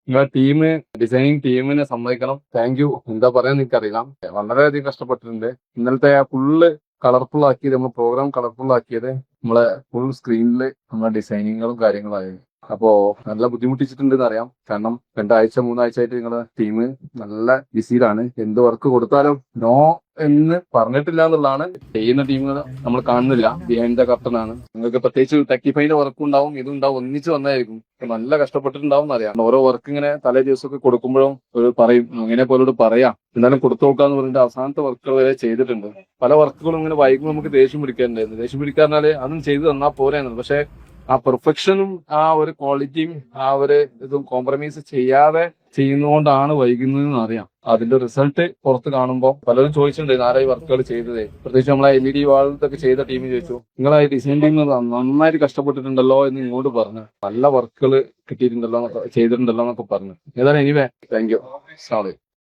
നിങ്ങളെ ഡിസൈനിങ് ടീമിനെ സമ്മതിക്കണം. Thank you. എന്താ പറയാൻ എനിക്കറിയില്ല. വളരെയധികം കഷ്ടപ്പെട്ടിട്ടുണ്ട്. ഇന്നലത്തെ ആ ഫുള്ള് കളർഫുൾ ആക്കിയത്, നമ്മൾ പ്രോഗ്രാം കളർഫുൾ ആക്കിയത് നമ്മളെ ഫുൾ സ്ക്രീനിൽ നമ്മളെ ഡിസൈനിങ്ങുകളും കാര്യങ്ങളായിരുന്നു. അപ്പോ നല്ല ബുദ്ധിമുട്ടിച്ചിട്ടുണ്ടെന്ന് അറിയാം. കാരണം 2-3 ആഴ്ച ആയിട്ട് നിങ്ങളുടെ ടീം നല്ല ബിസിയിലാണ്. എന്ത് വർക്ക് കൊടുത്താലും നോ എന്ന് പറഞ്ഞിട്ടില്ല എന്നുള്ളതാണ്. ചെയ്യുന്ന ടീമുകൾ നമ്മൾ കാണുന്നില്ല. ബിഹൈൻഡ് ദ കർട്ടൻ ആണ്. നിങ്ങൾക്ക് പ്രത്യേകിച്ച് ടെക്കിഫൈന്റെ വർക്കും ഉണ്ടാവും, ഇതുണ്ടാവും, ഒന്നിച്ച് വന്നായിരിക്കും. നല്ല കഷ്ടപ്പെട്ടിട്ടുണ്ടാവും എന്നറിയാം. ഓരോ വർക്ക് ഇങ്ങനെ തലേ ദിവസമൊക്കെ കൊടുക്കുമ്പോഴും ഒരു പറയും, ഇങ്ങനെ പോലോട് പറയാം, എന്നാലും കൊടുത്തു നോക്കാന്ന് പറഞ്ഞിട്ട് അവസാനത്തെ വർക്കുകൾ വരെ ചെയ്തിട്ടുണ്ട്. പല വർക്കുകളും ഇങ്ങനെ വൈകുമ്പോൾ നമുക്ക് ദേഷ്യം പിടിക്കാറുണ്ടായിരുന്നു. ദേഷ്യം പിടിക്കാറിനാല് അതൊന്നും ചെയ്തു തന്നാൽ പോരായിരുന്നു. പക്ഷെ ആ പെർഫെക്ഷനും ആ ഒരു ക്വാളിറ്റിയും ആ ഒരു ഇതും കോംപ്രമൈസ് ചെയ്യാതെ ചെയ്യുന്നതുകൊണ്ടാണ് വൈകുന്നതെന്ന് അറിയാം. അതിന്റെ റിസൾട്ട് പുറത്ത് കാണുമ്പോൾ പലരും ചോദിച്ചിട്ടുണ്ട് ആരായി വർക്കുകൾ ചെയ്തത്. പ്രത്യേകിച്ച് നമ്മളെ LED വാൾത്തൊക്കെ ചെയ്ത ടീം ചോദിച്ചു, നിങ്ങളെ ഡിസൈൻ ടീം നന്നായിട്ട് കഷ്ടപ്പെട്ടിട്ടുണ്ടല്ലോ എന്ന് ഇങ്ങോട്ട് പറഞ്ഞു. നല്ല വർക്കുകൾ കിട്ടിയിട്ടുണ്ടല്ലോ ചെയ്തിട്ടുണ്ടല്ലോ എന്നൊക്കെ പറഞ്ഞു. ഏതായാലും എനിവേ താങ്ക് യു.